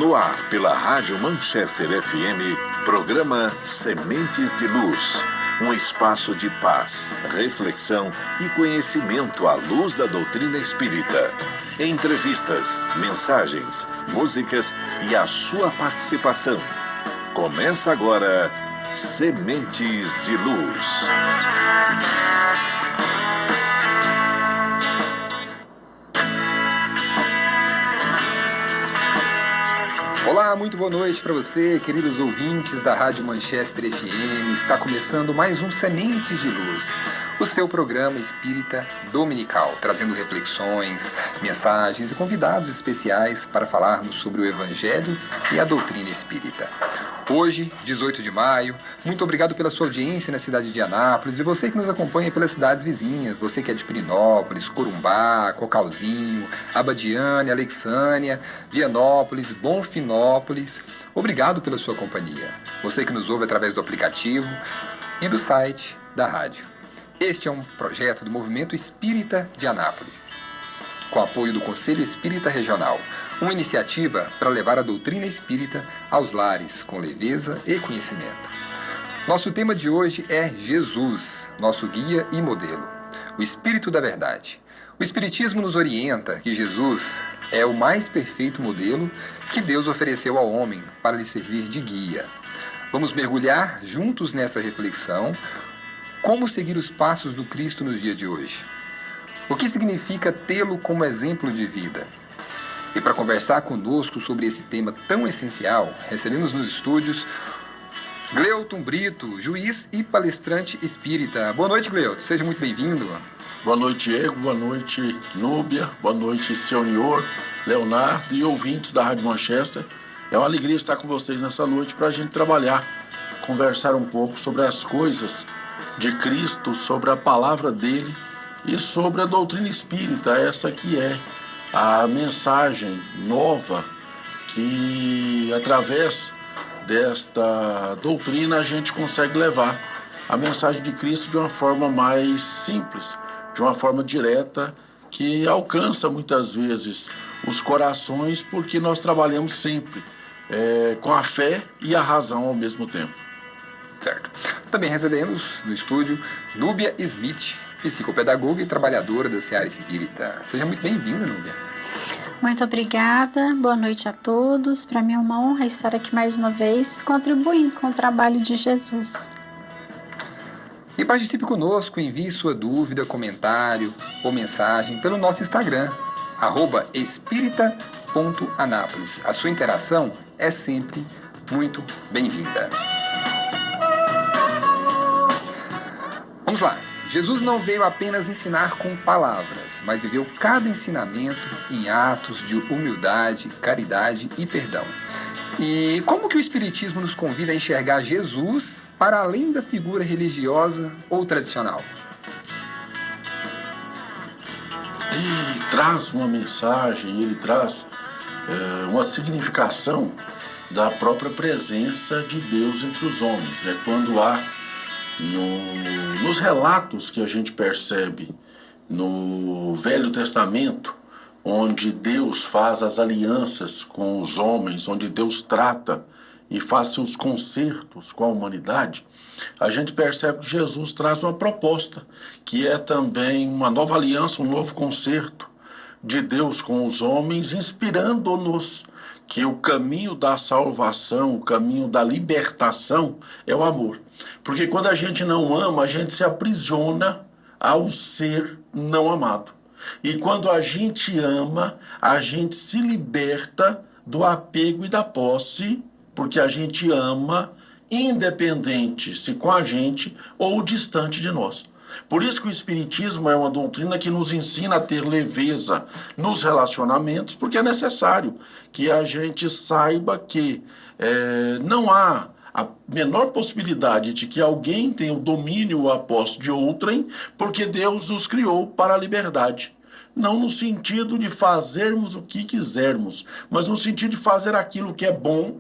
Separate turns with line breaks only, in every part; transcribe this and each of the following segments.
No ar, pela Rádio Manchester FM, programa Sementes de Luz. Um espaço de paz, reflexão e conhecimento à luz da doutrina espírita. Entrevistas, mensagens, músicas e a sua participação. Começa agora, Sementes de Luz.
Olá, muito boa noite para você, queridos ouvintes da Rádio Manchester FM. Está começando mais um Sementes de Luz, o seu programa espírita dominical, trazendo reflexões, mensagens e convidados especiais para falarmos sobre o Evangelho e a doutrina espírita. Hoje, 18 de maio, muito obrigado pela sua audiência na cidade de Anápolis e você que nos acompanha pelas cidades vizinhas, você que é de Pirinópolis, Corumbá, Cocalzinho, Abadiânia, Alexânia, Vianópolis, Bonfinópolis. Obrigado pela sua companhia. Você que nos ouve através do aplicativo e do site da rádio. Este é um projeto do Movimento Espírita de Anápolis, com apoio do Conselho Espírita Regional, uma iniciativa para levar a doutrina espírita aos lares, com leveza e conhecimento. Nosso tema de hoje é Jesus, nosso guia e modelo, o Espírito da Verdade. O Espiritismo nos orienta que Jesus é o mais perfeito modelo que Deus ofereceu ao homem para lhe servir de guia. Vamos mergulhar juntos nessa reflexão, como seguir os passos do Cristo nos dias de hoje. O que significa tê-lo como exemplo de vida? E para conversar conosco sobre esse tema tão essencial, recebemos nos estúdios Gleuton Brito, juiz e palestrante espírita. Boa noite, Gleuton. Seja muito bem-vindo.
Boa noite, Diego. Boa noite, Núbia. Boa noite, senhor Leonardo e ouvintes da Rádio Manchester. É uma alegria estar com vocês nessa noite para a gente trabalhar, conversar um pouco sobre as coisas de Cristo, sobre a palavra dele e sobre a doutrina espírita, essa que é a mensagem nova que, através desta doutrina, a gente consegue levar a mensagem de Cristo de uma forma mais simples, de uma forma direta, que alcança muitas vezes os corações, porque nós trabalhamos sempre com a fé e a razão ao mesmo tempo.
Certo. Também recebemos no estúdio Núbia Smith, psicopedagoga e trabalhadora da Seara Espírita. Seja muito bem-vinda, Núbia.
Muito obrigada, boa noite a todos. Para mim é uma honra estar aqui mais uma vez, contribuindo com o trabalho de Jesus.
E participe conosco, envie sua dúvida, comentário ou mensagem pelo nosso Instagram, @espírita.anápolis. A sua interação é sempre muito bem-vinda. Vamos lá. Jesus não veio apenas ensinar com palavras, mas viveu cada ensinamento em atos de humildade, caridade e perdão. E como que o Espiritismo nos convida a enxergar Jesus para além da figura religiosa ou tradicional?
Ele traz uma mensagem, ele traz uma significação da própria presença de Deus entre os homens. Quando há nos relatos que a gente percebe no Velho Testamento, onde Deus faz as alianças com os homens, onde Deus trata e faz seus concertos com a humanidade, a gente percebe que Jesus traz uma proposta, que é também uma nova aliança, um novo concerto de Deus com os homens, inspirando-nos que o caminho da salvação, o caminho da libertação é o amor. Porque quando a gente não ama, a gente se aprisiona ao ser não amado. E quando a gente ama, a gente se liberta do apego e da posse, porque a gente ama, independente se com a gente ou distante de nós. Por isso que o Espiritismo é uma doutrina que nos ensina a ter leveza nos relacionamentos, porque é necessário que a gente saiba que não há a menor possibilidade de que alguém tenha o domínio ou a posse de outrem, porque Deus nos criou para a liberdade. Não no sentido de fazermos o que quisermos, mas no sentido de fazer aquilo que é bom,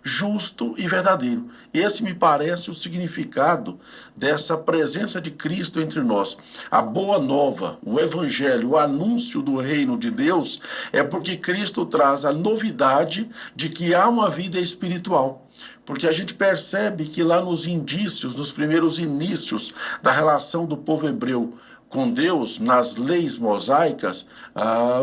justo e verdadeiro. Esse me parece o significado dessa presença de Cristo entre nós. A boa nova, o evangelho, o anúncio do reino de Deus é porque Cristo traz a novidade de que há uma vida espiritual. Porque a gente percebe que lá nos indícios, nos primeiros inícios da relação do povo hebreu com Deus, nas leis mosaicas,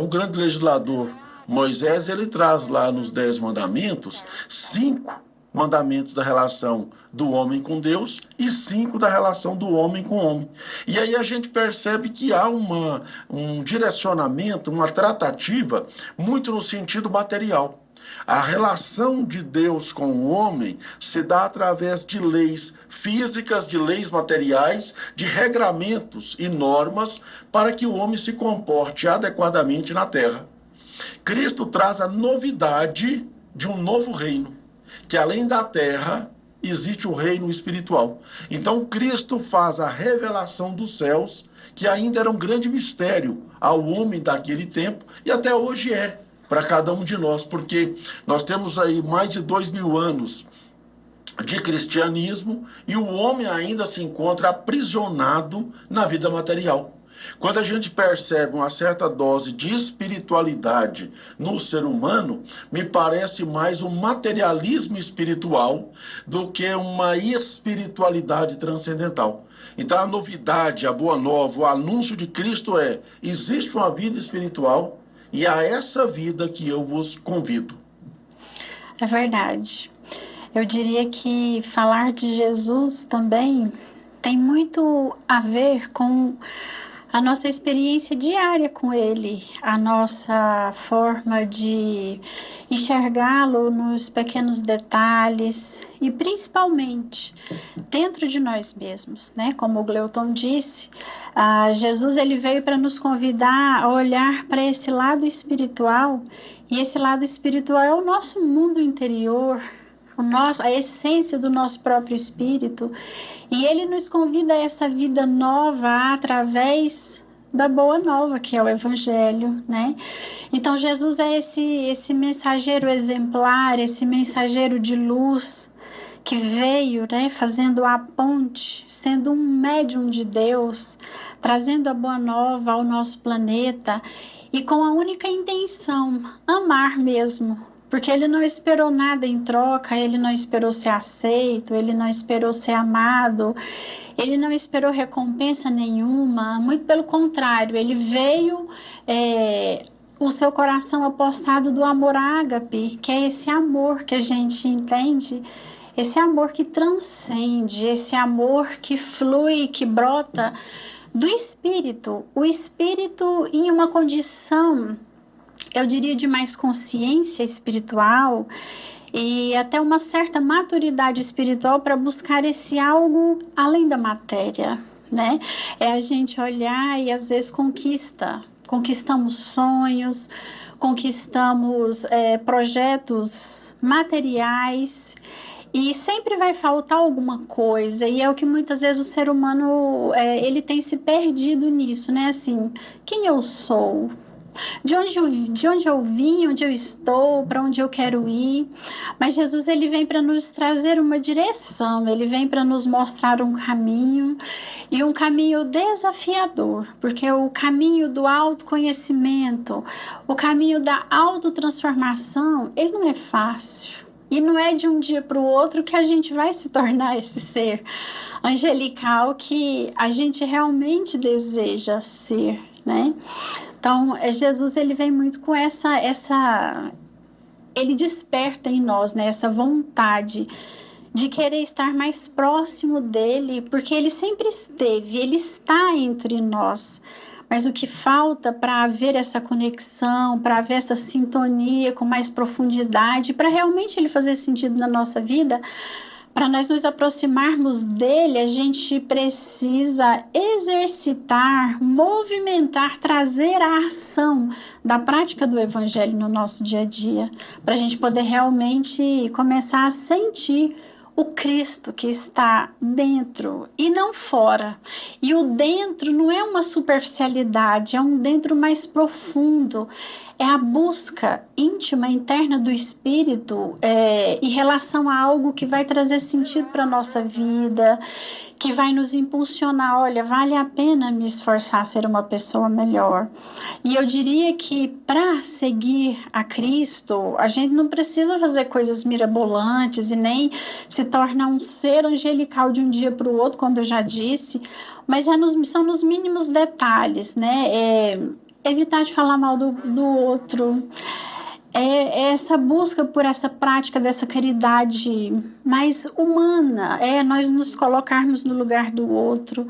o grande legislador Moisés, ele traz lá nos 10 mandamentos 5 mandamentos da relação do homem com Deus e 5 da relação do homem com o homem. E aí a gente percebe que há um direcionamento, uma tratativa muito no sentido material. A relação de Deus com o homem se dá através de leis físicas, de leis materiais, de regramentos e normas para que o homem se comporte adequadamente na terra. Cristo traz a novidade de um novo reino, que além da terra existe o reino espiritual. Então Cristo faz a revelação dos céus, que ainda era um grande mistério ao homem daquele tempo e até hoje é para cada um de nós, porque nós temos aí mais de 2000 anos de cristianismo e o homem ainda se encontra aprisionado na vida material. Quando a gente percebe uma certa dose de espiritualidade no ser humano, me parece mais um materialismo espiritual do que uma espiritualidade transcendental. Então a novidade, a boa nova, o anúncio de Cristo existe uma vida espiritual e a essa vida que eu vos convido.
É verdade. Eu diria que falar de Jesus também tem muito a ver com a nossa experiência diária com Ele, a nossa forma de enxergá-lo nos pequenos detalhes e principalmente dentro de nós mesmos, né? Como o Gleuton disse, Jesus ele veio para nos convidar a olhar para esse lado espiritual, e esse lado espiritual é o nosso mundo interior, a essência do nosso próprio espírito, e ele nos convida a essa vida nova através da boa nova, que é o evangelho, né? Então Jesus é esse mensageiro exemplar, esse mensageiro de luz que veio, né, fazendo a ponte, sendo um médium de Deus, trazendo a boa nova ao nosso planeta e com a única intenção, amar mesmo. Porque ele não esperou nada em troca, ele não esperou ser aceito, ele não esperou ser amado, ele não esperou recompensa nenhuma, muito pelo contrário, ele veio, o seu coração apossado do amor ágape, que é esse amor que a gente entende, esse amor que transcende, esse amor que flui, que brota do Espírito, o Espírito em uma condição, eu diria, de mais consciência espiritual e até uma certa maturidade espiritual para buscar esse algo além da matéria, né? É a gente olhar e às vezes conquistamos sonhos, conquistamos projetos materiais e sempre vai faltar alguma coisa, e é o que muitas vezes o ser humano ele tem se perdido nisso, né? Assim, quem eu sou? De onde eu vim, onde eu estou, para onde eu quero ir. Mas Jesus ele vem para nos trazer uma direção, ele vem para nos mostrar um caminho, e um caminho desafiador, porque o caminho do autoconhecimento, o caminho da autotransformação, ele não é fácil. E não é de um dia para o outro que a gente vai se tornar esse ser angelical que a gente realmente deseja ser, né? Então, Jesus ele vem muito com ele desperta em nós, né, essa vontade de querer estar mais próximo dele, porque ele sempre esteve, ele está entre nós. Mas o que falta para haver essa conexão, para haver essa sintonia com mais profundidade, para realmente ele fazer sentido na nossa vida, para nós nos aproximarmos dele, a gente precisa exercitar, movimentar, trazer a ação da prática do evangelho no nosso dia a dia, para a gente poder realmente começar a sentir o Cristo que está dentro e não fora. E o dentro não é uma superficialidade, é um dentro mais profundo. É a busca íntima, interna do Espírito em relação a algo que vai trazer sentido para a nossa vida, que vai nos impulsionar. Olha, vale a pena me esforçar a ser uma pessoa melhor. E eu diria que para seguir a Cristo, a gente não precisa fazer coisas mirabolantes e nem se tornar um ser angelical de um dia para o outro, como eu já disse, mas são nos mínimos detalhes, né? Evitar de falar mal do outro, essa busca por essa prática dessa caridade mais humana, nós nos colocarmos no lugar do outro,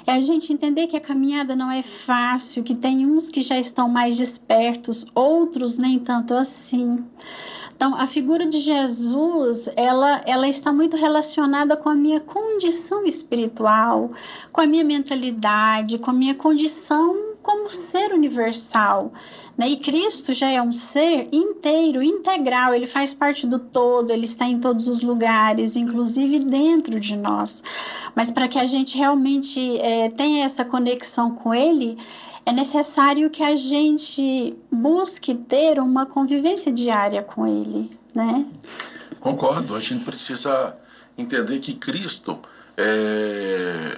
a gente entender que a caminhada não é fácil, que tem uns que já estão mais despertos, outros nem tanto assim. Então, a figura de Jesus, ela está muito relacionada com a minha condição espiritual, com a minha mentalidade, com a minha condição como ser universal, né? E Cristo já é um ser inteiro, integral, ele faz parte do todo, ele está em todos os lugares, inclusive dentro de nós. Mas para que a gente realmente tenha essa conexão com ele, é necessário que a gente busque ter uma convivência diária com ele, né?
Concordo, a gente precisa entender que Cristo é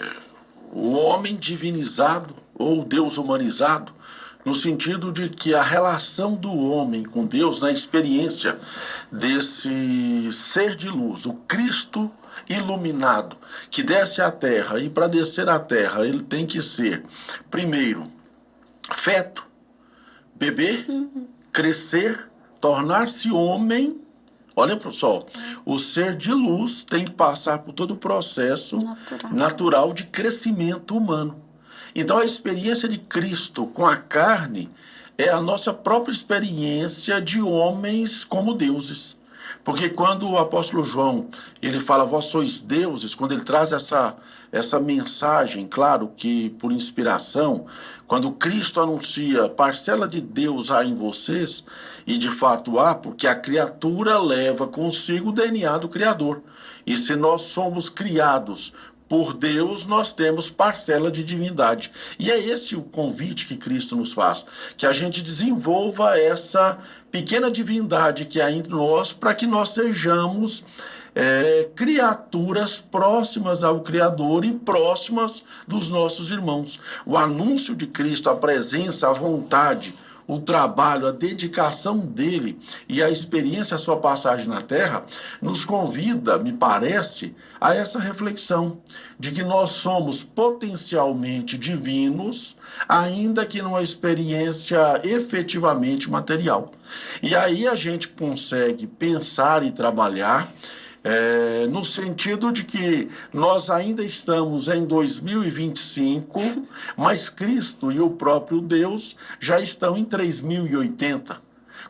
o homem divinizado ou Deus humanizado, no sentido de que a relação do homem com Deus, na experiência desse ser de luz, o Cristo iluminado, que desce à terra, e para descer à terra ele tem que ser, primeiro, feto, bebê, crescer, tornar-se homem. Olha pessoal, o ser de luz tem que passar por todo o processo natural de crescimento humano. Então a experiência de Cristo com a carne é a nossa própria experiência de homens como deuses. Porque quando o apóstolo João, ele fala, vós sois deuses, quando ele traz essa mensagem, claro que por inspiração, quando Cristo anuncia, parcela de Deus há em vocês, e de fato há, porque a criatura leva consigo o DNA do Criador. E se nós somos criados por Deus, nós temos parcela de divindade. E é esse o convite que Cristo nos faz, que a gente desenvolva essa pequena divindade que há em nós, para que nós sejamos criaturas próximas ao Criador e próximas dos nossos irmãos. O anúncio de Cristo, a presença, a vontade, o trabalho, a dedicação dele e a experiência, a sua passagem na Terra, nos convida, me parece, a essa reflexão de que nós somos potencialmente divinos, ainda que numa experiência efetivamente material. E aí a gente consegue pensar e trabalhar no sentido de que nós ainda estamos em 2025, mas Cristo e o próprio Deus já estão em 3080.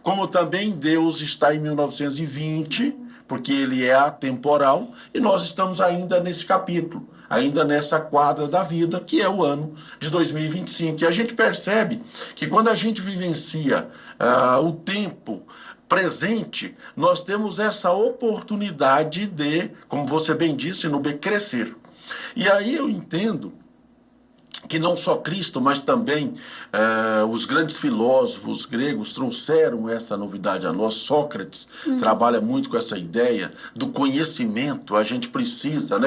Como também Deus está em 1920, porque ele é atemporal, e nós estamos ainda nesse capítulo, ainda nessa quadra da vida, que é o ano de 2025. E a gente percebe que quando a gente vivencia o tempo presente, nós temos essa oportunidade de, como você bem disse, Nubê, crescer. E aí eu entendo que não só Cristo, mas também os grandes filósofos gregos trouxeram essa novidade a nós. Sócrates trabalha muito com essa ideia do conhecimento. A gente precisa,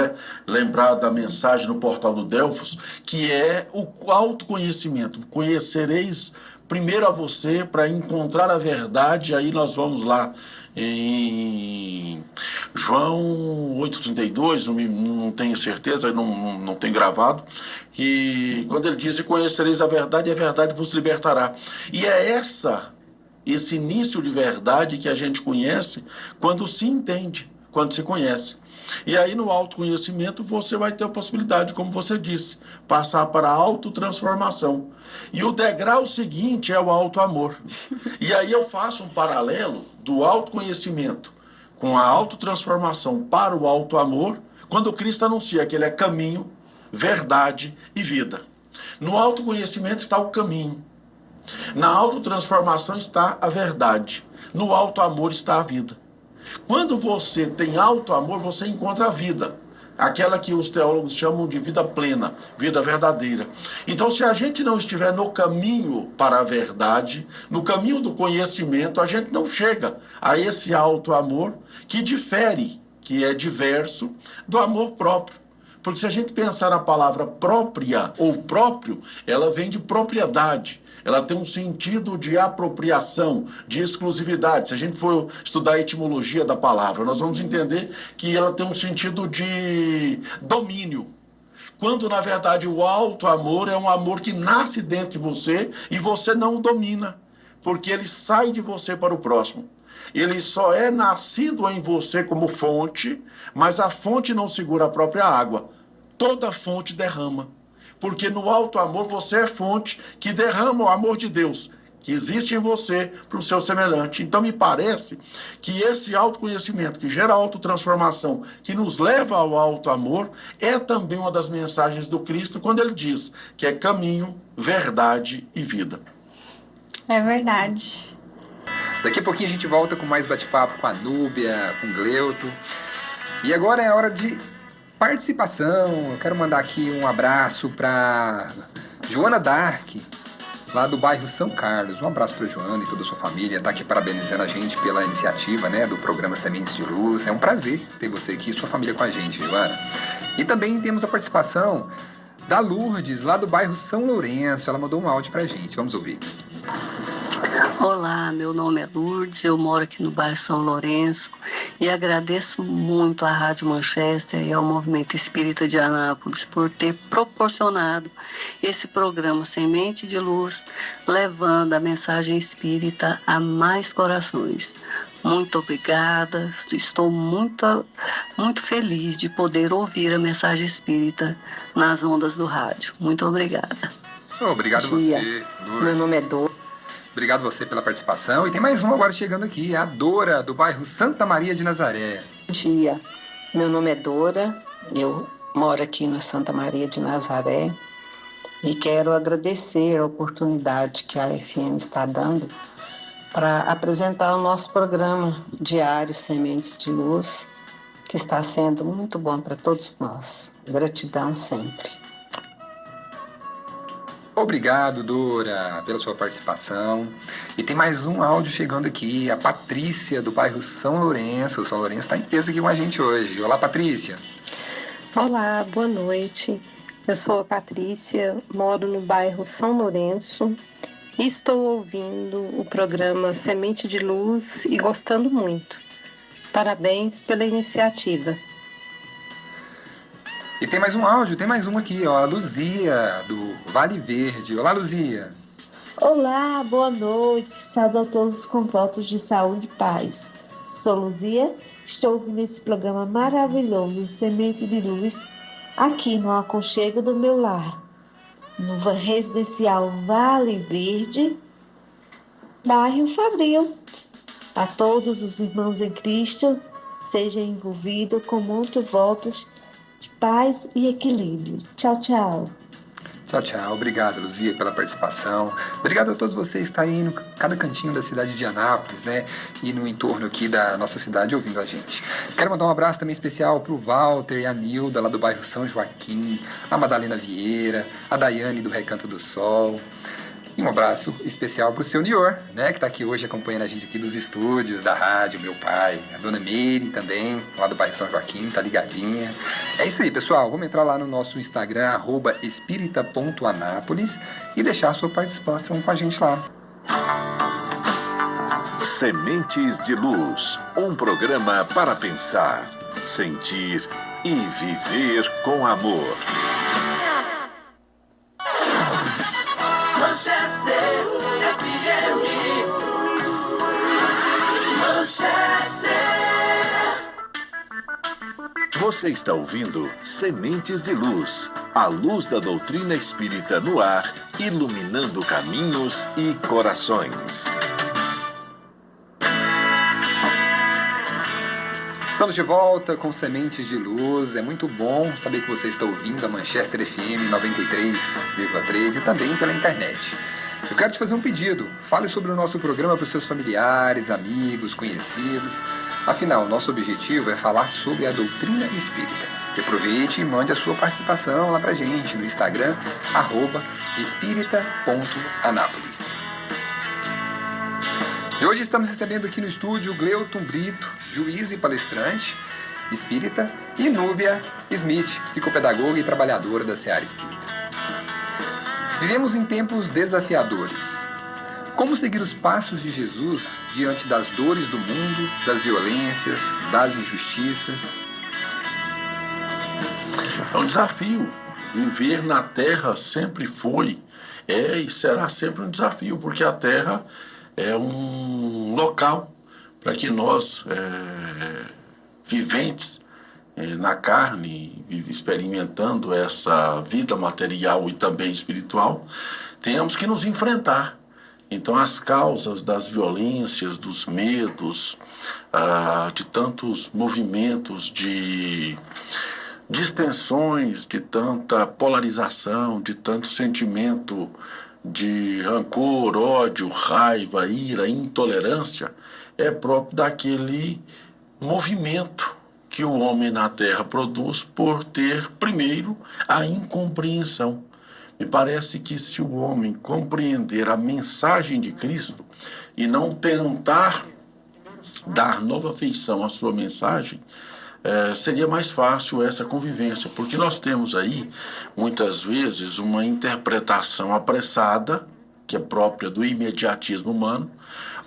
lembrar da mensagem no portal do Delfos, que é o autoconhecimento. Conhecereis primeiro a você para encontrar a verdade. Aí nós vamos lá em João 8,32, não tenho certeza, não tenho gravado, e quando ele diz, conhecereis a verdade vos libertará. E é esse início de verdade que a gente conhece quando se entende, quando se conhece. E aí no autoconhecimento você vai ter a possibilidade, como você disse, passar para a autotransformação. E o degrau seguinte é o autoamor. E aí eu faço um paralelo do autoconhecimento com a autotransformação para o autoamor, quando Cristo anuncia que ele é caminho, verdade e vida. No autoconhecimento está o caminho. Na autotransformação está a verdade. No autoamor está a vida. Quando você tem alto amor, você encontra a vida. Aquela que os teólogos chamam de vida plena, vida verdadeira. Então, se a gente não estiver no caminho para a verdade, no caminho do conhecimento, a gente não chega a esse alto amor que difere, que é diverso do amor próprio. Porque se a gente pensar na palavra própria ou próprio, ela vem de propriedade. Ela tem um sentido de apropriação, de exclusividade. Se a gente for estudar a etimologia da palavra, nós vamos entender que ela tem um sentido de domínio. Quando, na verdade, o alto amor é um amor que nasce dentro de você e você não o domina, porque ele sai de você para o próximo. Ele só é nascido em você como fonte, mas a fonte não segura a própria água. Toda fonte derrama. Porque no alto amor você é fonte que derrama o amor de Deus, que existe em você para o seu semelhante. Então me parece que esse autoconhecimento, que gera autotransformação, que nos leva ao alto amor, é também uma das mensagens do Cristo, quando ele diz que é caminho, verdade e vida.
É verdade.
Daqui a pouquinho a gente volta com mais bate-papo com a Núbia, com o Gleuto. E agora é a hora de participação. Eu quero mandar aqui um abraço para Joana Dark, lá do bairro São Carlos. Um abraço para Joana e toda a sua família. Está aqui parabenizando a gente pela iniciativa, né, do programa Sementes de Luz. É um prazer ter você aqui e sua família com a gente, Joana. E também temos a participação da Lourdes, lá do bairro São Lourenço. Ela mandou um áudio para a gente. Vamos ouvir.
Olá, meu nome é Lourdes, eu moro aqui no bairro São Lourenço e agradeço muito à Rádio Manchester e ao Movimento Espírita de Anápolis por ter proporcionado esse programa Semente de Luz, levando a mensagem espírita a mais corações. Muito obrigada, estou muito feliz de poder ouvir a mensagem espírita nas ondas do rádio. Muito obrigada.
Obrigado você, Lourdes.
Meu nome é Dora.
Obrigado você pela participação. E tem mais um agora chegando aqui, a Dora, do bairro Santa Maria de Nazaré.
Bom dia. Meu nome é Dora. Eu moro aqui na Santa Maria de Nazaré. E quero agradecer a oportunidade que a FM está dando para apresentar o nosso programa diário Sementes de Luz, que está sendo muito bom para todos nós. Gratidão sempre.
Obrigado, Dora, pela sua participação. E tem mais um áudio chegando aqui, a Patrícia, do bairro São Lourenço. O São Lourenço está em peso aqui com a gente hoje. Olá, Patrícia.
Olá, boa noite. Eu sou a Patrícia, moro no bairro São Lourenço e estou ouvindo o programa Semente de Luz e gostando muito. Parabéns pela iniciativa.
E tem mais um áudio, tem mais um aqui, ó, a Luzia, do Vale Verde. Olá, Luzia.
Olá, boa noite. Saúdo a todos com votos de saúde e paz. Sou Luzia, estou ouvindo esse programa maravilhoso, Semente de Luz, aqui no aconchego do meu lar, no residencial Vale Verde, bairro Fabril. A todos os irmãos em Cristo, sejam envolvidos com muitos votos de paz e equilíbrio. Tchau, tchau.
Tchau, tchau. Obrigado, Luzia, pela participação. Obrigado a todos vocês que estão aí em cada cantinho da cidade de Anápolis, né? E no entorno aqui da nossa cidade ouvindo a gente. Quero mandar um abraço também especial pro Walter e a Nilda, lá do bairro São Joaquim, a Madalena Vieira, a Daiane do Recanto do Sol. E um abraço especial pro seu Nior, né, que tá aqui hoje acompanhando a gente aqui dos estúdios da rádio, meu pai, a dona Meire também, lá do bairro São Joaquim, tá ligadinha. É isso aí, pessoal, vamos entrar lá no nosso Instagram, @espirita.anápolis, e deixar a sua participação com a gente lá.
Sementes de Luz, um programa para pensar, sentir e viver com amor. Você está ouvindo Sementes de Luz, a luz da doutrina espírita no ar, iluminando caminhos e corações.
Estamos de volta com Sementes de Luz. É muito bom saber que você está ouvindo a Manchester FM 93,3 e também pela internet. Eu quero te fazer um pedido. Fale sobre o nosso programa para os seus familiares, amigos, conhecidos. Afinal, nosso objetivo é falar sobre a doutrina espírita. Aproveite e mande a sua participação lá pra gente no Instagram, @espírita.anápolis. E hoje estamos recebendo aqui no estúdio Gleuton Brito, juiz e palestrante espírita, e Núbia Smith, psicopedagoga e trabalhadora da Seara Espírita. Vivemos em tempos desafiadores. Como seguir os passos de Jesus diante das dores do mundo, das violências, das injustiças?
É um desafio. Viver na Terra sempre foi, e será sempre um desafio, porque a Terra é um local para que nós, viventes na carne, experimentando essa vida material e também espiritual, tenhamos que nos enfrentar. Então, as causas das violências, dos medos, de tantos movimentos de distensões, de tanta polarização, de tanto sentimento de rancor, ódio, raiva, ira, intolerância, é próprio daquele movimento que o homem na Terra produz por ter, primeiro, a incompreensão. Me parece que se o homem compreender a mensagem de Cristo e não tentar dar nova feição à sua mensagem, seria mais fácil essa convivência, porque nós temos aí, muitas vezes, uma interpretação apressada, que é própria do imediatismo humano,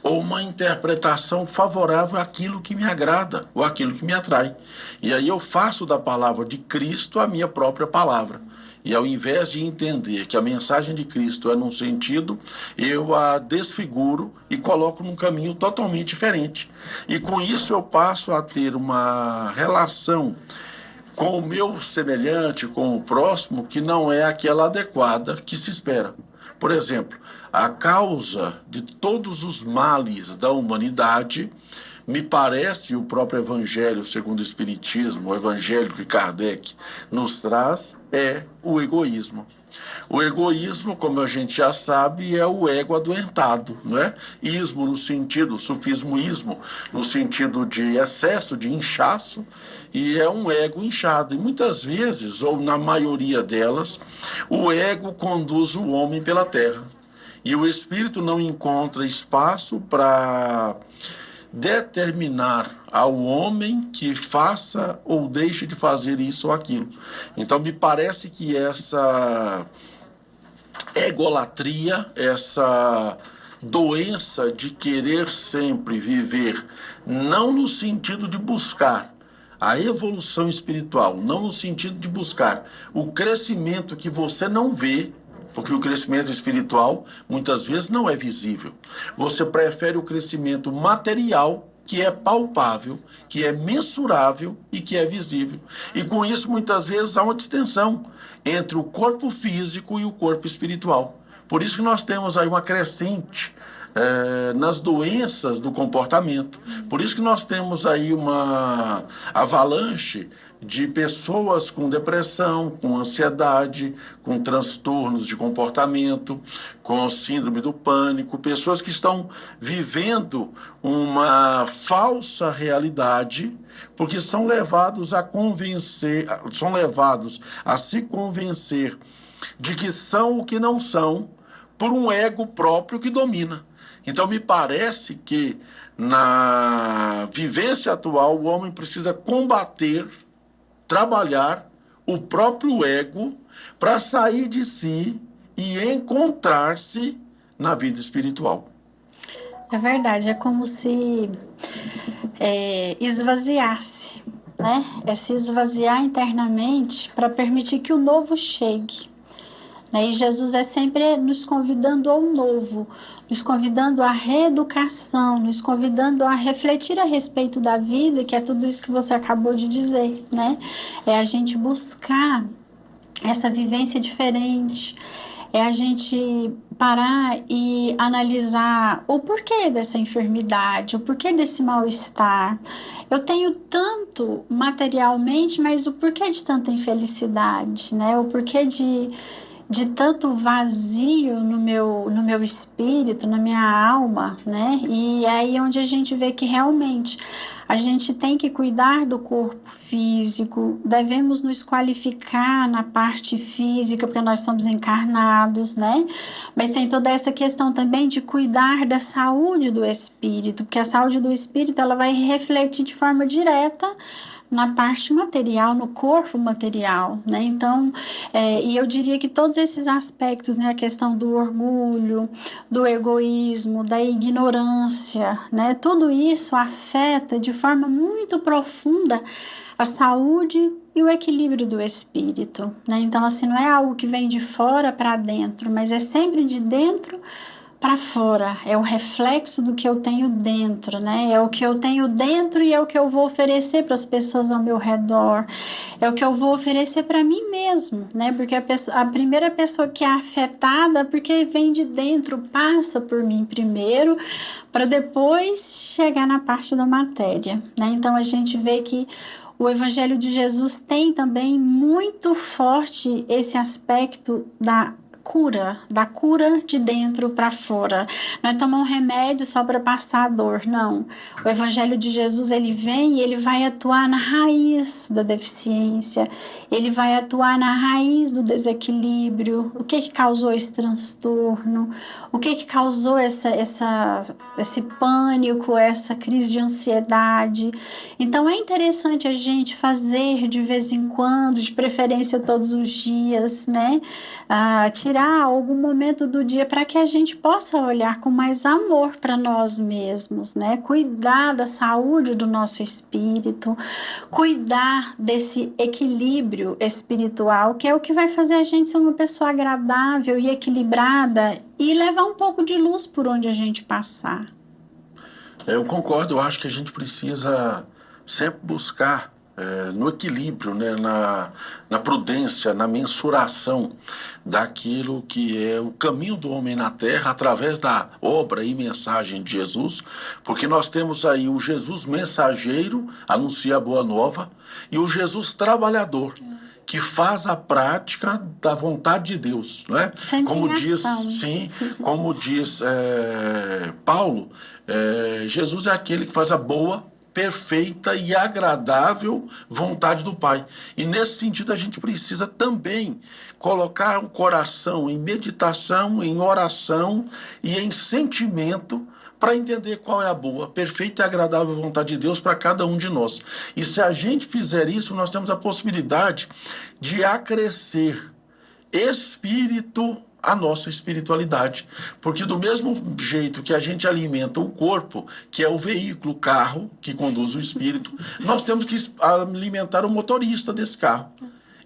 ou uma interpretação favorável àquilo que me agrada, ou àquilo que me atrai. E aí eu faço da palavra de Cristo a minha própria palavra. E ao invés de entender que a mensagem de Cristo é num sentido, eu a desfiguro e coloco num caminho totalmente diferente. E com isso eu passo a ter uma relação com o meu semelhante, com o próximo, que não é aquela adequada que se espera. Por exemplo, a causa de todos os males da humanidade, me parece, o próprio Evangelho segundo o Espiritismo, o Evangelho que Kardec nos traz, é o egoísmo. O egoísmo, como a gente já sabe, é o ego adoentado, não é? Ismo no sentido, sufismo-ismo, no sentido de excesso, de inchaço, e é um ego inchado. E muitas vezes, ou na maioria delas, o ego conduz o homem pela terra. E o espírito não encontra espaço para determinar ao homem que faça ou deixe de fazer isso ou aquilo. Então me parece que essa egolatria, essa doença de querer sempre viver, não no sentido de buscar a evolução espiritual, não no sentido de buscar o crescimento que você não vê, porque o crescimento espiritual muitas vezes não é visível. Você prefere o crescimento material, que é palpável, que é mensurável e que é visível. E com isso muitas vezes há uma distensão entre o corpo físico e o corpo espiritual. Por isso que nós temos aí uma crescente nas doenças do comportamento. Por isso que nós temos aí uma avalanche de pessoas com depressão, com ansiedade, com transtornos de comportamento, com síndrome do pânico, pessoas que estão vivendo uma falsa realidade, porque são levados a se convencer de que são o que não são, por um ego próprio que domina. Então, me parece que na vivência atual o homem precisa combater, trabalhar o próprio ego para sair de si e encontrar-se na vida espiritual.
É verdade, é como se esvaziasse, né? É se esvaziar internamente para permitir que o novo chegue. E Jesus é sempre nos convidando ao novo, nos convidando à reeducação, nos convidando a refletir a respeito da vida, que é tudo isso que você acabou de dizer, né? É a gente buscar essa vivência diferente, é a gente parar e analisar o porquê dessa enfermidade, o porquê desse mal-estar. Eu tenho tanto materialmente, mas o porquê de tanta infelicidade, né? O porquê de tanto vazio no meu espírito, na minha alma, né? E aí é onde a gente vê que realmente a gente tem que cuidar do corpo físico, devemos nos qualificar na parte física, porque nós somos encarnados, né? Mas tem toda essa questão também de cuidar da saúde do espírito, porque a saúde do espírito ela vai refletir de forma direta na parte material, no corpo material, né? Então, e eu diria que todos esses aspectos, né? A questão do orgulho, do egoísmo, da ignorância, né? Tudo isso afeta de forma muito profunda a saúde e o equilíbrio do espírito, né? Então, assim, não é algo que vem de fora para dentro, mas é sempre de dentro para fora, é o reflexo do que eu tenho dentro, né? É o que eu tenho dentro e é o que eu vou oferecer para as pessoas ao meu redor, é o que eu vou oferecer para mim mesmo, né? Porque a primeira pessoa que é afetada, porque vem de dentro, passa por mim primeiro, para depois chegar na parte da matéria, né? Então a gente vê que o Evangelho de Jesus tem também muito forte esse aspecto da cura de dentro para fora. Não é tomar um remédio só para passar a dor, não. O Evangelho de Jesus, ele vem e ele vai atuar na raiz da deficiência, ele vai atuar na raiz do desequilíbrio, o que causou esse transtorno, o que causou esse pânico, essa crise de ansiedade. Então, é interessante a gente fazer de vez em quando, de preferência todos os dias, né? Tirar algum momento do dia para que a gente possa olhar com mais amor para nós mesmos, né? Cuidar da saúde do nosso espírito, cuidar desse equilíbrio espiritual, que é o que vai fazer a gente ser uma pessoa agradável e equilibrada e levar um pouco de luz por onde a gente passar.
Eu concordo, eu acho que a gente precisa sempre buscar no equilíbrio, né, na prudência, na mensuração daquilo que é o caminho do homem na terra através da obra e mensagem de Jesus, porque nós temos aí o Jesus mensageiro, anuncia a boa nova, e o Jesus trabalhador, que faz a prática da vontade de Deus, né? Como diz Paulo, Jesus é aquele que faz a boa, perfeita e agradável vontade do Pai. E nesse sentido a gente precisa também colocar o coração em meditação, em oração e em sentimento para entender qual é a boa, perfeita e agradável vontade de Deus para cada um de nós. E se a gente fizer isso, nós temos a possibilidade de acrescer espírito a nossa espiritualidade, porque do mesmo jeito que a gente alimenta o corpo, que é o veículo, o carro que conduz o espírito, nós temos que alimentar o motorista desse carro.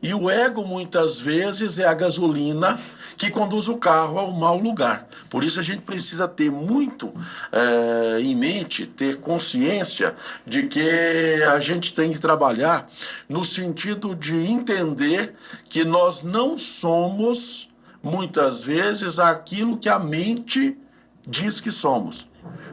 E o ego muitas vezes é a gasolina que conduz o carro ao mau lugar. Por isso a gente precisa ter muito em mente, ter consciência de que a gente tem que trabalhar no sentido de entender que nós não somos muitas vezes aquilo que a mente diz que somos.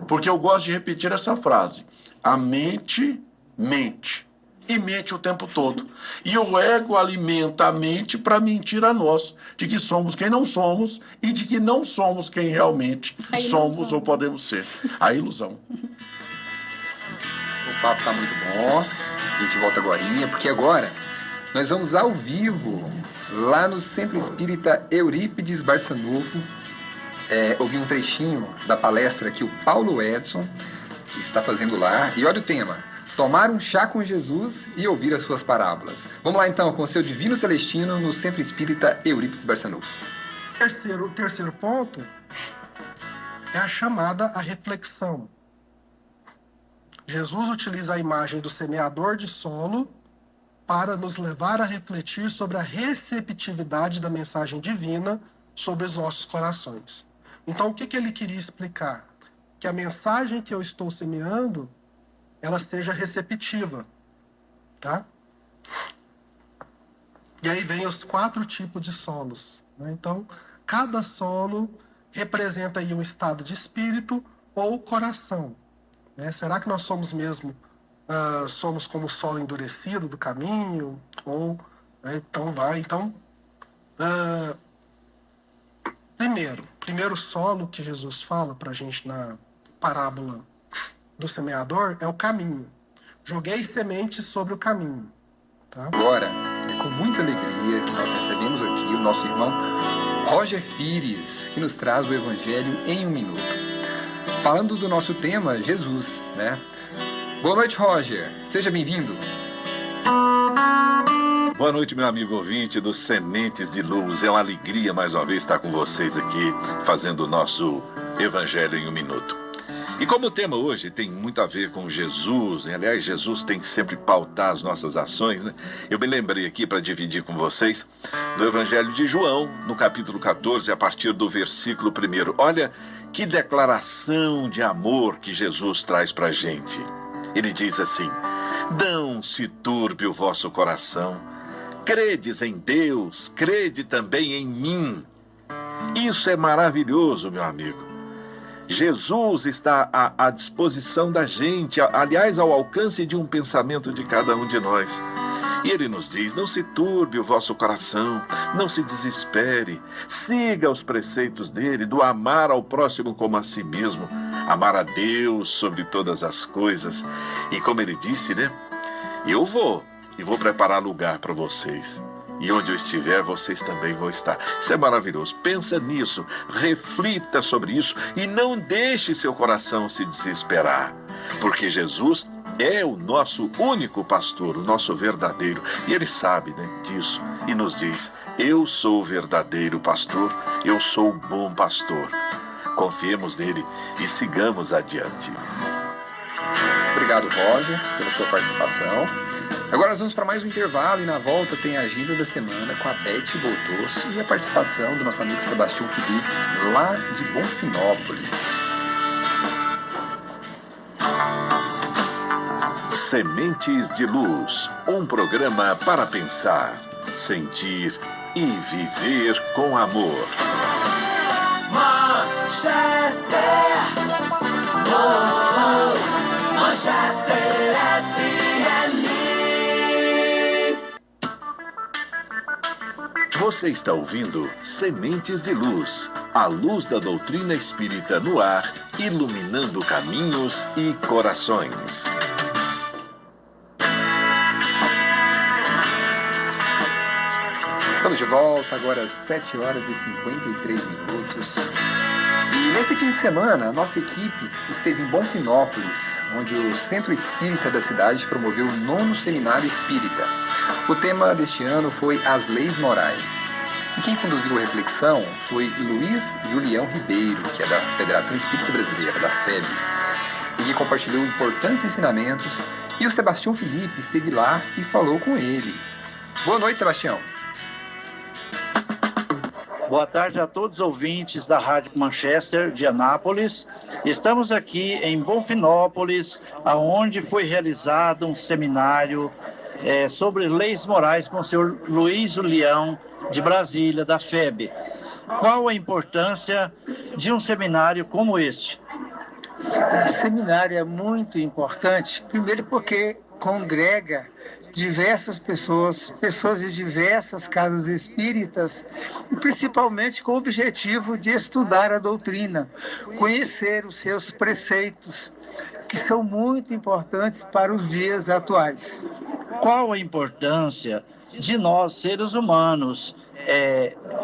Porque eu gosto de repetir essa frase: a mente mente, e mente o tempo todo. E o ego alimenta a mente para mentir a nós de que somos quem não somos e de que não somos quem realmente somos ou podemos ser. A ilusão.
O papo está muito bom, a gente volta agorinha, porque agora nós vamos ao vivo lá no Centro Espírita Eurípides Barçanufo, ouvir um trechinho da palestra que o Paulo Edson está fazendo lá. E olha o tema: tomar um chá com Jesus e ouvir as suas parábolas. Vamos lá então com o seu Divino Celestino no Centro Espírita Eurípides Barçanufo.
O terceiro ponto é a chamada à reflexão. Jesus utiliza a imagem do semeador de solo para nos levar a refletir sobre a receptividade da mensagem divina sobre os nossos corações. Então, o que ele queria explicar? Que a mensagem que eu estou semeando, ela seja receptiva, tá? E aí vem os 4 tipos de solos, né? Então, cada solo representa aí um estado de espírito ou coração, né? Será que nós somos mesmo somos como o solo endurecido do caminho? Ou, né? Primeiro solo que Jesus fala para a gente na parábola do semeador é o caminho. Joguei sementes sobre o caminho. Tá?
Agora, é com muita alegria que nós recebemos aqui o nosso irmão Roger Pires, que nos traz o Evangelho em um minuto. Falando do nosso tema, Jesus, né? Boa noite, Roger. Seja bem-vindo.
Boa noite, meu amigo ouvinte do Sementes de Luz. É uma alegria mais uma vez estar com vocês aqui, fazendo o nosso Evangelho em um minuto. E como o tema hoje tem muito a ver com Jesus, né? Aliás, Jesus tem que sempre pautar as nossas ações, né? Eu me lembrei aqui para dividir com vocês do Evangelho de João, no capítulo 14, a partir do versículo 1. Olha que declaração de amor que Jesus traz para a gente. Ele diz assim: não se turbe o vosso coração, credes em Deus, crede também em mim. Isso é maravilhoso, meu amigo. Jesus está à disposição da gente, aliás, ao alcance de um pensamento de cada um de nós. E ele nos diz: não se turbe o vosso coração, não se desespere, siga os preceitos dele, do amar ao próximo como a si mesmo, amar a Deus sobre todas as coisas. E como ele disse, né? Eu vou preparar lugar para vocês. E onde eu estiver, vocês também vão estar. Isso é maravilhoso. Pensa nisso, reflita sobre isso e não deixe seu coração se desesperar. Porque Jesus é o nosso único pastor, o nosso verdadeiro. E ele sabe, né, disso e nos diz: eu sou o verdadeiro pastor, eu sou o bom pastor. Confiemos nele e sigamos adiante.
Obrigado, Roger, pela sua participação. Agora nós vamos para mais um intervalo e na volta tem a agenda da semana com a Beth Botosso e a participação do nosso amigo Sebastião Felipe, lá de Bonfinópolis.
Sementes de Luz, um programa para pensar, sentir e viver com amor.
Manchester, oh, Manchester FM.
Você está ouvindo Sementes de Luz, a luz da doutrina espírita no ar, iluminando caminhos e corações.
Estamos de volta, agora às 7 horas e 53 minutos. E nesse fim de semana, a nossa equipe esteve em Bonfinópolis, onde o Centro Espírita da cidade promoveu o 9º Seminário Espírita. O tema deste ano foi As Leis Morais. E quem conduziu a reflexão foi Luiz Julião Ribeiro, que é da Federação Espírita Brasileira, da FEB, e que compartilhou importantes ensinamentos. E o Sebastião Felipe esteve lá e falou com ele. Boa noite, Sebastião.
Boa tarde a todos os ouvintes da Rádio Manchester de Anápolis. Estamos aqui em Bonfinópolis, onde foi realizado um seminário sobre leis morais com o senhor Luiz Julião, de Brasília, da FEB. Qual a importância de um seminário como este?
O seminário é muito importante, primeiro porque congrega diversas pessoas de diversas casas espíritas, principalmente com o objetivo de estudar a doutrina, conhecer os seus preceitos, que são muito importantes para os dias atuais.
Qual a importância de nós, seres humanos,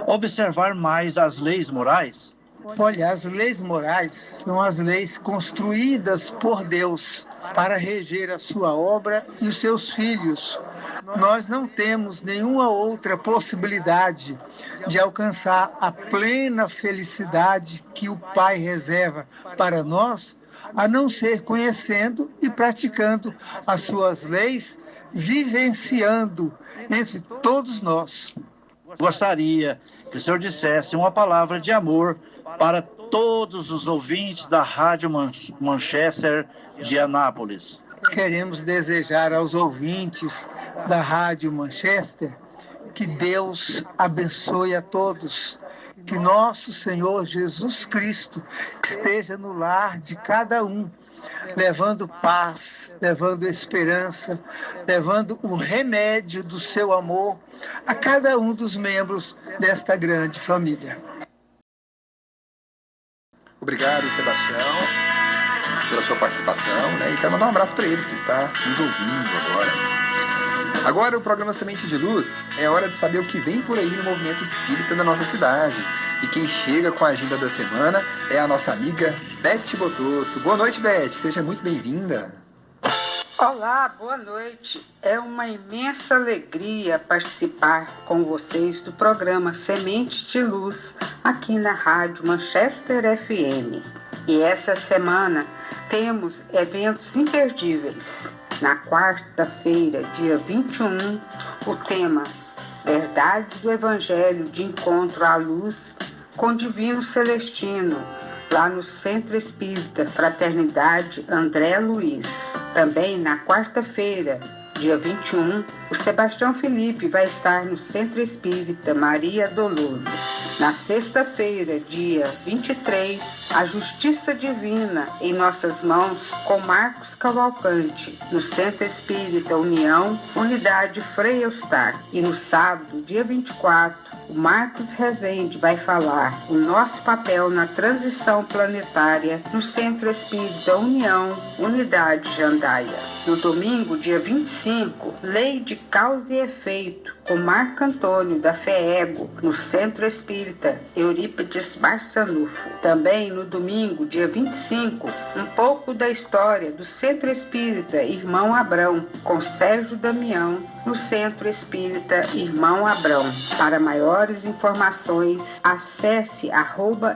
observar mais as leis morais?
Olha, as leis morais são as leis construídas por Deus para reger a sua obra e os seus filhos. Nós não temos nenhuma outra possibilidade de alcançar a plena felicidade que o Pai reserva para nós, a não ser conhecendo e praticando as suas leis, vivenciando entre todos nós.
Gostaria que o senhor dissesse uma palavra de amor para todos os ouvintes da Rádio Manchester de Anápolis.
Queremos desejar aos ouvintes da Rádio Manchester que Deus abençoe a todos, que nosso Senhor Jesus Cristo esteja no lar de cada um, levando paz, levando esperança, levando o remédio do seu amor a cada um dos membros desta grande família.
Obrigado, Sebastião, pela sua participação, né? E quero mandar um abraço para ele que está nos ouvindo agora. Agora o programa Semente de Luz é hora de saber o que vem por aí no movimento espírita da nossa cidade. E quem chega com a agenda da semana é a nossa amiga Beth Botosso. Boa noite, Beth. Seja muito bem-vinda.
Olá, boa noite. É uma imensa alegria participar com vocês do programa Semente de Luz aqui na Rádio Manchester FM. E essa semana temos eventos imperdíveis. Na quarta-feira, dia 21, o tema Verdades do Evangelho de Encontro à Luz com Divino Celestino, lá no Centro Espírita Fraternidade André Luiz. Também na quarta-feira, dia 21, o Sebastião Felipe vai estar no Centro Espírita Maria Dolores. Na sexta-feira, dia 23, a Justiça Divina em Nossas Mãos com Marcos Cavalcante, no Centro Espírita União, Unidade Frei Eustáquio. E no sábado, dia 24, o Marcos Rezende vai falar o nosso papel na transição planetária no Centro Espírita União, Unidade Jandaia. No domingo, dia 25, Lei de Causa e Efeito, com Marco Antônio da FEEGO, no Centro Espírita Eurípides Barçanufo. Também no domingo, dia 25, um pouco da história do Centro Espírita Irmão Abrão, com Sérgio Damião, no Centro Espírita Irmão Abrão. Para maiores informações, acesse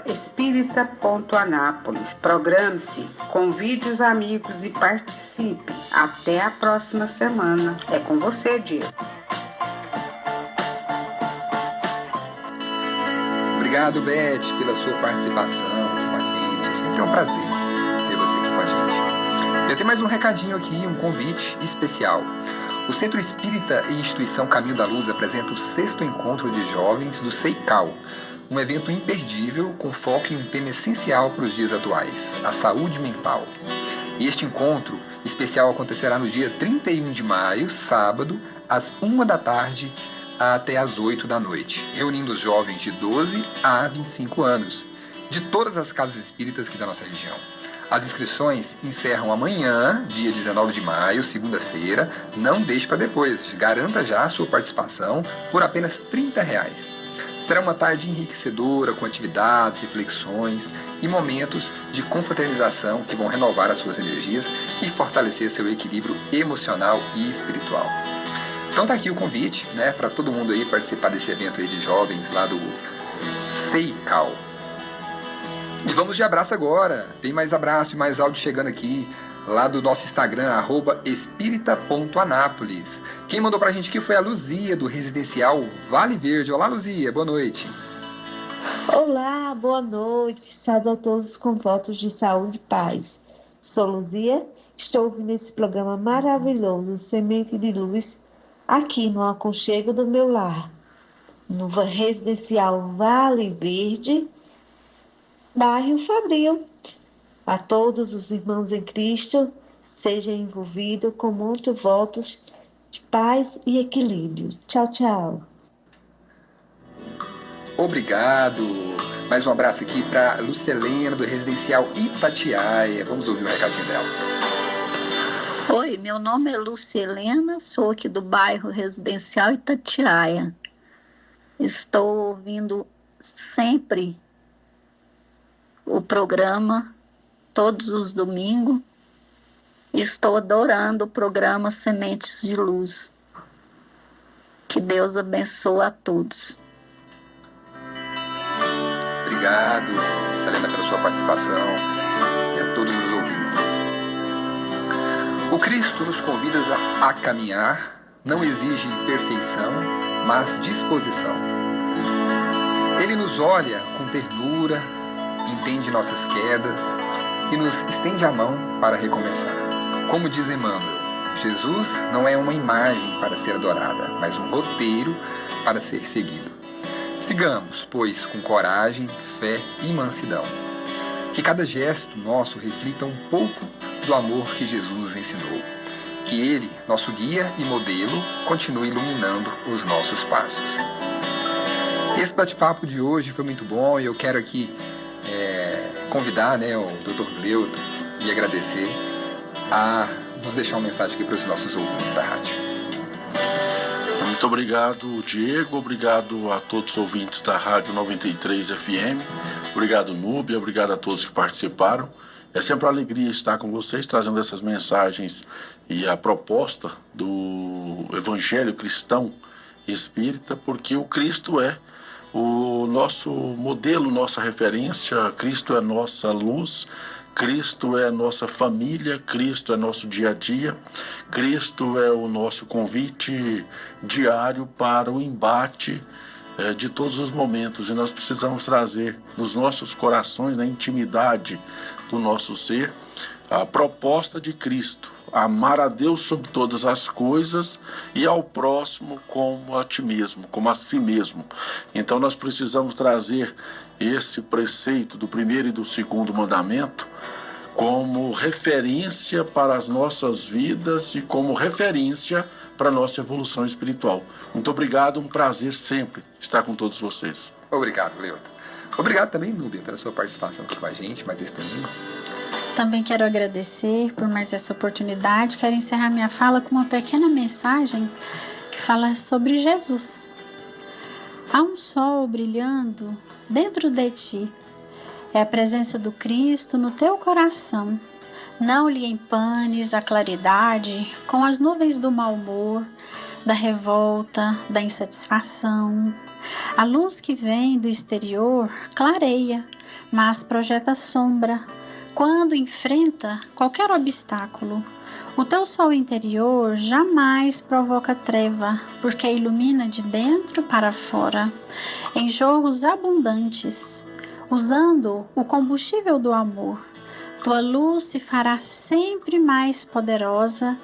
@espírita.anápolis. Programe-se, convide os amigos e participe. Até a próxima semana. É com você, Diego.
Obrigado, Beth, pela sua participação aqui com a gente. É sempre um prazer ter você aqui com a gente. Eu tenho mais um recadinho aqui, um convite especial. O Centro Espírita e Instituição Caminho da Luz apresenta o 6º Encontro de Jovens do Seical, um evento imperdível com foco em um tema essencial para os dias atuais, a saúde mental. E este encontro especial acontecerá no dia 31 de maio, sábado, às 1 da tarde até às 8 da noite, reunindo os jovens de 12 a 25 anos, de todas as casas espíritas aqui da nossa região. As inscrições encerram amanhã, dia 19 de maio, segunda-feira. Não deixe para depois, garanta já a sua participação por apenas R$30. Será uma tarde enriquecedora, com atividades, reflexões e momentos de confraternização que vão renovar as suas energias e fortalecer seu equilíbrio emocional e espiritual. Então tá aqui o convite, né, para todo mundo aí participar desse evento aí de jovens lá do Seical. E vamos de abraço agora. Tem mais abraço e mais áudio chegando aqui, lá do nosso Instagram, @espírita.anápolis. Quem mandou pra gente aqui foi a Luzia, do Residencial Vale Verde. Olá, Luzia, boa noite.
Olá, boa noite. Saúdo a todos com votos de saúde e paz. Sou Luzia, estou ouvindo esse programa maravilhoso, Semente de Luz, aqui no aconchego do meu lar, no Residencial Vale Verde, bairro Fabril. A todos os irmãos em Cristo, sejam envolvidos com muitos votos de paz e equilíbrio. Tchau, tchau.
Obrigado. Mais um abraço aqui para Lucelena, do Residencial Itatiaia. Vamos ouvir o recadinho dela.
Oi, meu nome é Lucelena, sou aqui do bairro Residencial Itatiaia. Estou ouvindo sempre o programa, todos os domingos. Estou adorando o programa Sementes de Luz. Que Deus abençoe a todos.
Obrigado, Selena, pela sua participação e a todos os ouvintes. O Cristo nos convida a caminhar, não exige perfeição, mas disposição. Ele nos olha com ternura, entende nossas quedas e nos estende a mão para recomeçar. Como diz Emmanuel, Jesus não é uma imagem para ser adorada, mas um roteiro para ser seguido. Sigamos, pois, com coragem, fé e mansidão. Que cada gesto nosso reflita um pouco do amor que Jesus nos ensinou. Que Ele, nosso guia e modelo, continue iluminando os nossos passos. Esse bate-papo de hoje foi muito bom e eu quero aqui convidar, o Dr. Gleuton e agradecer a nos deixar uma mensagem aqui para os nossos ouvintes da rádio.
Muito obrigado, Diego. Obrigado a todos os ouvintes da Rádio 93 FM. Obrigado, Núbia. Obrigado a todos que participaram. É sempre uma alegria estar com vocês, trazendo essas mensagens e a proposta do Evangelho Cristão Espírita, porque o Cristo é o nosso modelo, nossa referência, Cristo é nossa luz, Cristo é nossa família, Cristo é nosso dia a dia, Cristo é o nosso convite diário para o embate de todos os momentos. E nós precisamos trazer nos nossos corações, na intimidade do nosso ser, a proposta de Cristo, amar a Deus sobre todas as coisas e ao próximo como a ti mesmo, como a si mesmo. Então nós precisamos trazer esse preceito do primeiro e do segundo mandamento como referência para as nossas vidas e como referência para a nossa evolução espiritual. Muito obrigado, um prazer sempre estar com todos vocês.
Obrigado, Leuto. Obrigado também, Núbia, pela sua participação aqui com a gente, mais esse domingo.
Também quero agradecer por mais essa oportunidade. Quero encerrar minha fala com uma pequena mensagem que fala sobre Jesus. Há um sol brilhando dentro de ti. É a presença do Cristo no teu coração. Não lhe empanes a claridade com as nuvens do mau humor, da revolta, da insatisfação. A luz que vem do exterior clareia, mas projeta sombra quando enfrenta qualquer obstáculo. O teu sol interior jamais provoca treva, porque ilumina de dentro para fora, em jorros abundantes, usando o combustível do amor. Tua luz se fará sempre mais poderosa,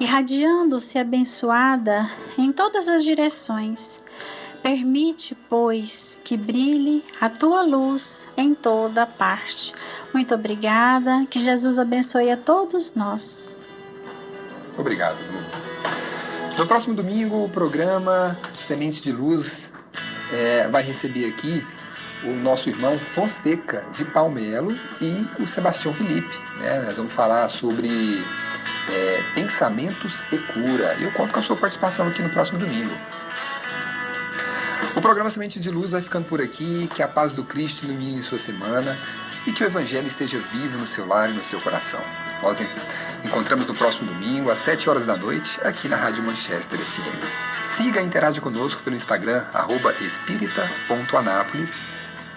irradiando-se abençoada em todas as direções. Permite, pois, que brilhe a tua luz em toda parte. Muito obrigada, que Jesus abençoe a todos nós.
Obrigado, Lu. No próximo domingo, o programa Semente de Luz vai receber aqui o nosso irmão Fonseca, de Palmelo, e o Sebastião Felipe. Nós vamos falar sobre pensamentos e cura. Eu conto com a sua participação aqui no próximo domingo. O programa Semente de Luz vai ficando por aqui. Que a paz do Cristo ilumine sua semana e que o Evangelho esteja vivo no seu lar e no seu coração. Nós encontramos no próximo domingo, às 7 horas da noite, aqui na Rádio Manchester FM. Siga e interaja conosco pelo Instagram, @espírita.anápolis.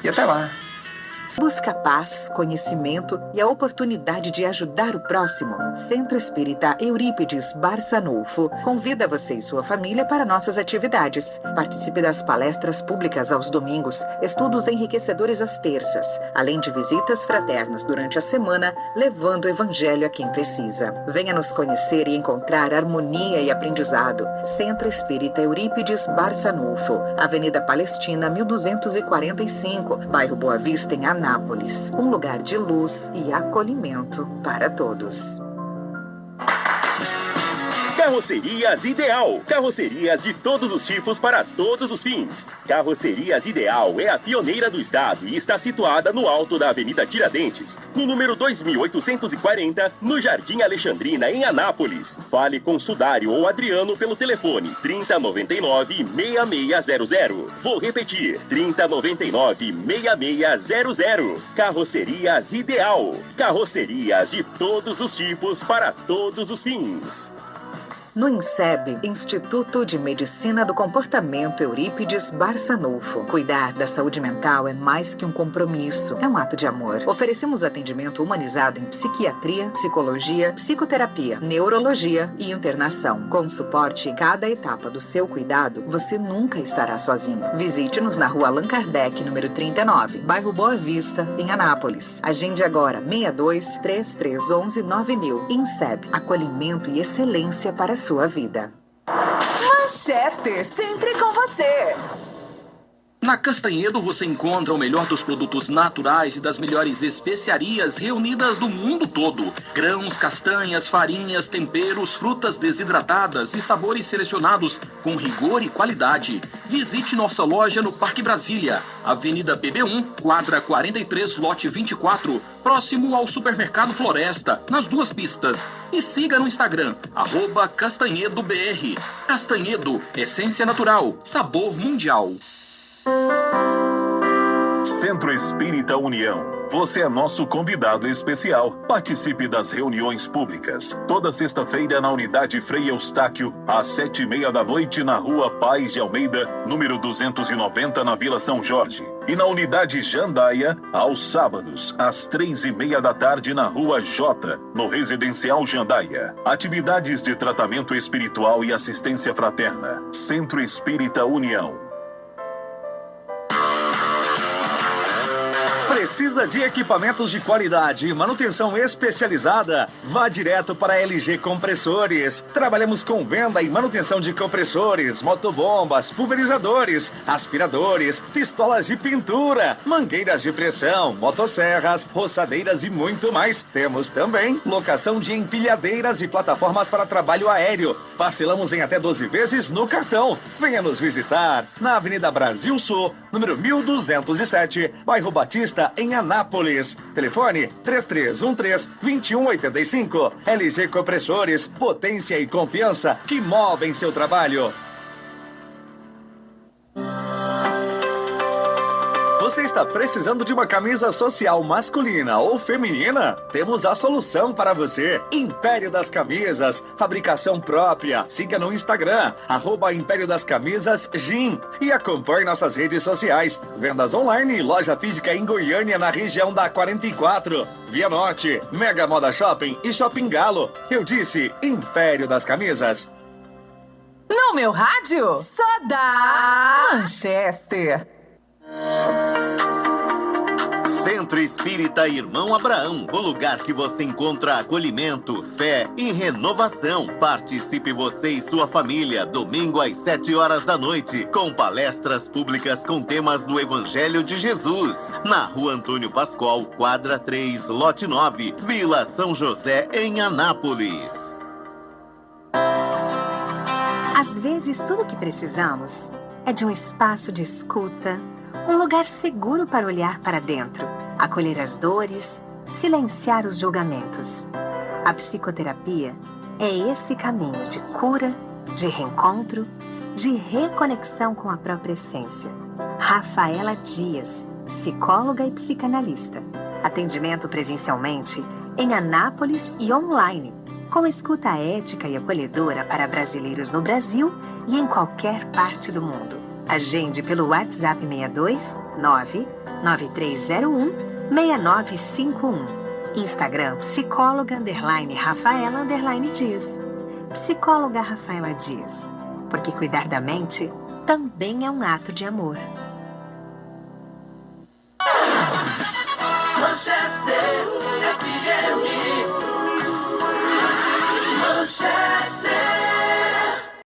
E até lá!
Busca paz, conhecimento e a oportunidade de ajudar o próximo. Centro Espírita Eurípides Barçanufo convida você e sua família para nossas atividades. Participe das palestras públicas aos domingos, estudos enriquecedores às terças, além de visitas fraternas durante a semana, levando o Evangelho a quem precisa. Venha nos conhecer e encontrar harmonia e aprendizado. Centro Espírita Eurípides Barçanufo, Avenida Palestina, 1245, bairro Boa Vista, em Anápolis. Um lugar de luz e acolhimento para todos.
Carrocerias Ideal. Carrocerias de todos os tipos para todos os fins. Carrocerias Ideal é a pioneira do estado e está situada no alto da Avenida Tiradentes, no número 2840, no Jardim Alexandrina, em Anápolis. Fale com Sudário ou Adriano pelo telefone 3099-6600. Vou repetir, 3099-6600. Carrocerias Ideal. Carrocerias de todos os tipos para todos os fins.
No INSEB, Instituto de Medicina do Comportamento Eurípides Barçanufo. Cuidar da saúde mental é mais que um compromisso, é um ato de amor. Oferecemos atendimento humanizado em psiquiatria, psicologia, psicoterapia, neurologia e internação. Com suporte em cada etapa do seu cuidado, você nunca estará sozinho. Visite-nos na Rua Allan Kardec, número 39, bairro Boa Vista, em Anápolis. Agende agora, 62-3311-9000. INSEB, acolhimento e excelência para a sua vida.
Manchester, sempre com você! Na Castanhedo você encontra o melhor dos produtos naturais e das melhores especiarias reunidas do mundo todo. Grãos, castanhas, farinhas, temperos, frutas desidratadas e sabores selecionados com rigor e qualidade. Visite nossa loja no Parque Brasília, Avenida PB1, quadra 43, lote 24, próximo ao Supermercado Floresta, nas 2 pistas. E siga no Instagram, @CastanhedoBR. Castanhedo, essência natural, sabor mundial.
Centro Espírita União. Você é nosso convidado especial. Participe das reuniões públicas. Toda sexta-feira na Unidade Frei Eustáquio, às 7h30 da noite, na Rua Paz de Almeida, número 290, na Vila São Jorge. E na Unidade Jandaia, aos sábados, às 3h30 da tarde, na Rua J, no Residencial Jandaia. Atividades de tratamento espiritual e assistência fraterna. Centro Espírita União.
Precisa de equipamentos de qualidade e manutenção especializada? Vá direto para a LG Compressores. Trabalhamos com venda e manutenção de compressores, motobombas, pulverizadores, aspiradores, pistolas de pintura, mangueiras de pressão, motosserras, roçadeiras e muito mais. Temos também locação de empilhadeiras e plataformas para trabalho aéreo. Parcelamos em até 12 vezes no cartão. Venha nos visitar na Avenida Brasil Sul, número 1207, bairro Batista, em Anápolis. Telefone 3313-2185. LG Compressores, potência e confiança que movem seu trabalho. Você está precisando de uma camisa social masculina ou feminina? Temos a solução para você. Império das Camisas, fabricação própria. Siga no Instagram, @Império das Camisas GIM. E acompanhe nossas redes sociais. Vendas online e loja física em Goiânia, na região da 44. Via Norte, Mega Moda Shopping e Shopping Galo. Eu disse Império das Camisas.
No meu rádio, só dá Manchester.
Centro Espírita Irmão Abraão, o lugar que você encontra acolhimento, fé e renovação. Participe você e sua família, domingo às 7h da noite, com palestras públicas com temas do Evangelho de Jesus, na Rua Antônio Pascoal, quadra 3, lote 9, Vila São José, em Anápolis.
Às vezes, tudo o que precisamos é de um espaço de escuta, um lugar seguro para olhar para dentro, acolher as dores, silenciar os julgamentos. A psicoterapia é esse caminho de cura, de reencontro, de reconexão com a própria essência. Rafaela Dias, psicóloga e psicanalista. Atendimento presencialmente em Anápolis e online, com escuta ética e acolhedora para brasileiros no Brasil e em qualquer parte do mundo. Agende pelo WhatsApp 62 99301-6951. Instagram psicóloga_Rafaela_Dias. Psicóloga Rafaela Dias. Porque cuidar da mente também é um ato de amor.